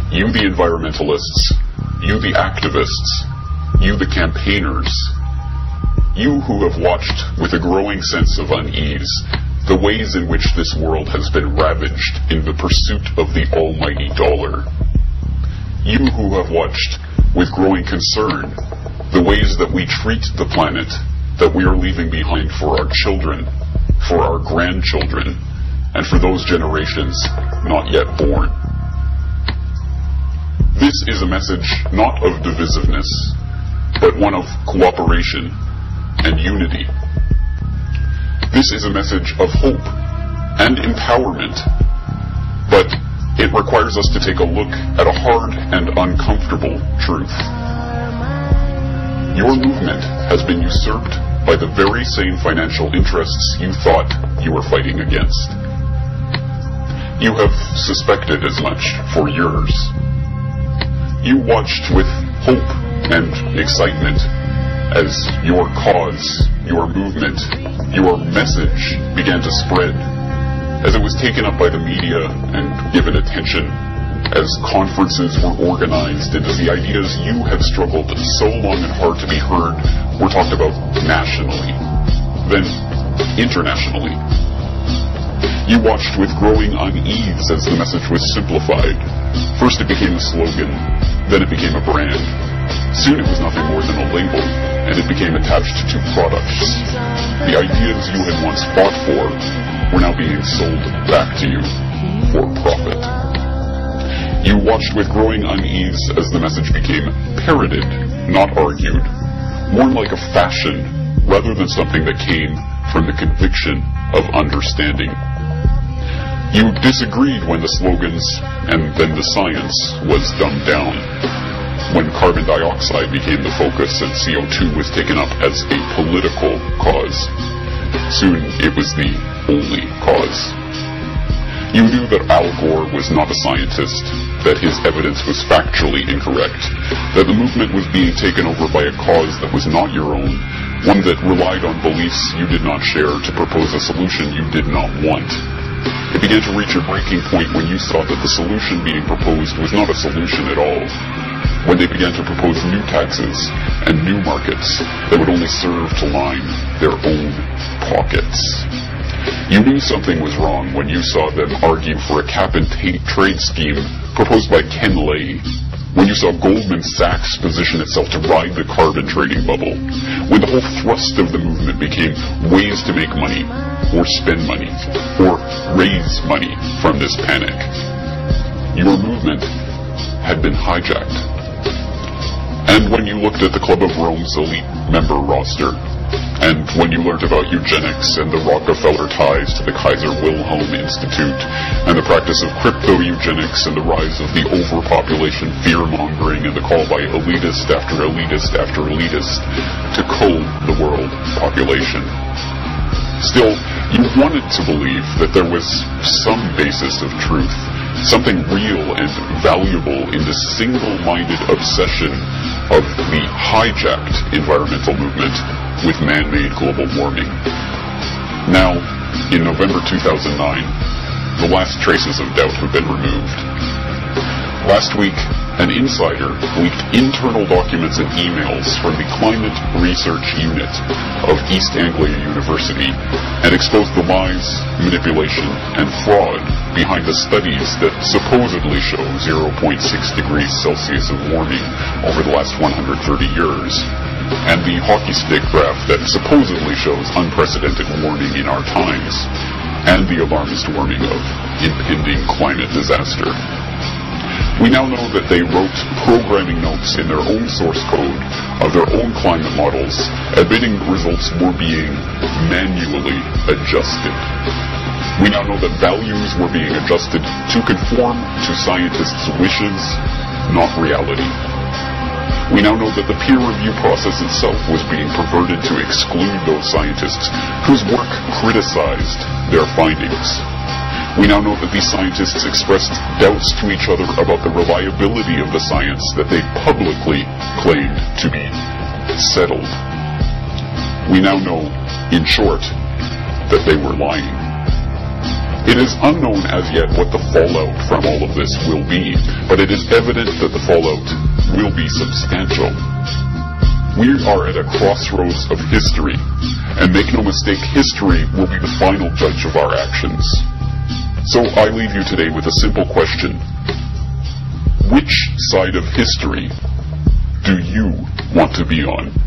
You the environmentalists, you the activists, you the campaigners, you who have watched with a growing sense of unease the ways in which this world has been ravaged in the pursuit of the almighty dollar. You who have watched with growing concern the ways that we treat the planet that we are leaving behind for our children, for our grandchildren, and for those generations not yet born. This is a message not of divisiveness, but one of cooperation and unity. This is a message of hope and empowerment, but it requires us to take a look at a hard and uncomfortable truth. Your movement has been usurped by the very same financial interests you thought you were fighting against. You have suspected as much for years. You watched with hope and excitement as your cause, your movement, your message began to spread, as it was taken up by the media and given attention, as conferences were organized, and as the ideas you had struggled so long and hard to be heard were talked about nationally, then internationally. You watched with growing unease as the message was simplified. First it became a slogan, then it became a brand. Soon it was nothing more than a label, and it became attached to products. The ideas you had once fought for were now being sold back to you for profit. You watched with growing unease as the message became parroted, not argued, more like a fashion rather than something that came from the conviction of understanding. You disagreed when the slogans and then the science was dumbed down, when carbon dioxide became the focus and CO2 was taken up as a political cause. Soon it was the only cause. You knew that Al Gore was not a scientist, that his evidence was factually incorrect, that the movement was being taken over by a cause that was not your own, one that relied on beliefs you did not share to propose a solution you did not want. It began to reach a breaking point when you saw that the solution being proposed was not a solution at all, when they began to propose new taxes and new markets that would only serve to line their own pockets. You knew something was wrong when you saw them argue for a cap-and-trade scheme proposed by Ken Lay, when you saw Goldman Sachs position itself to ride the carbon trading bubble, when the whole thrust of the movement became ways to make money, or spend money, or raise money from this panic. Your movement had been hijacked. And when you looked at the Club of Rome's elite member roster, and when you learned about eugenics and the Rockefeller ties to the Kaiser Wilhelm Institute, and the practice of crypto-eugenics and the rise of the overpopulation fear-mongering and the call by elitist after elitist after elitist to cull the world population. Still, you wanted to believe that there was some basis of truth, something real and valuable in the single-minded obsession of the hijacked environmental movement with man-made global warming. Now, in November 2009, the last traces of doubt have been removed. Last week, an insider leaked internal documents and emails from the Climate Research Unit of East Anglia University and exposed the lies, manipulation, and fraud behind the studies that supposedly show 0.6 degrees Celsius of warming over the last 130 years, and the hockey stick graph that supposedly shows unprecedented warming in our times, and the alarmist warning of impending climate disaster. We now know that they wrote programming notes in their own source code of their own climate models, admitting results were being manually adjusted. We now know that values were being adjusted to conform to scientists' wishes, not reality. We now know that the peer review process itself was being perverted to exclude those scientists whose work criticized their findings. We now know that these scientists expressed doubts to each other about the reliability of the science that they publicly claimed to be settled. We now know, in short, that they were lying. It is unknown as yet what the fallout from all of this will be, but it is evident that the fallout will be substantial. We are at a crossroads of history, and make no mistake, history will be the final judge of our actions. So I leave you today with a simple question. Which side of history do you want to be on?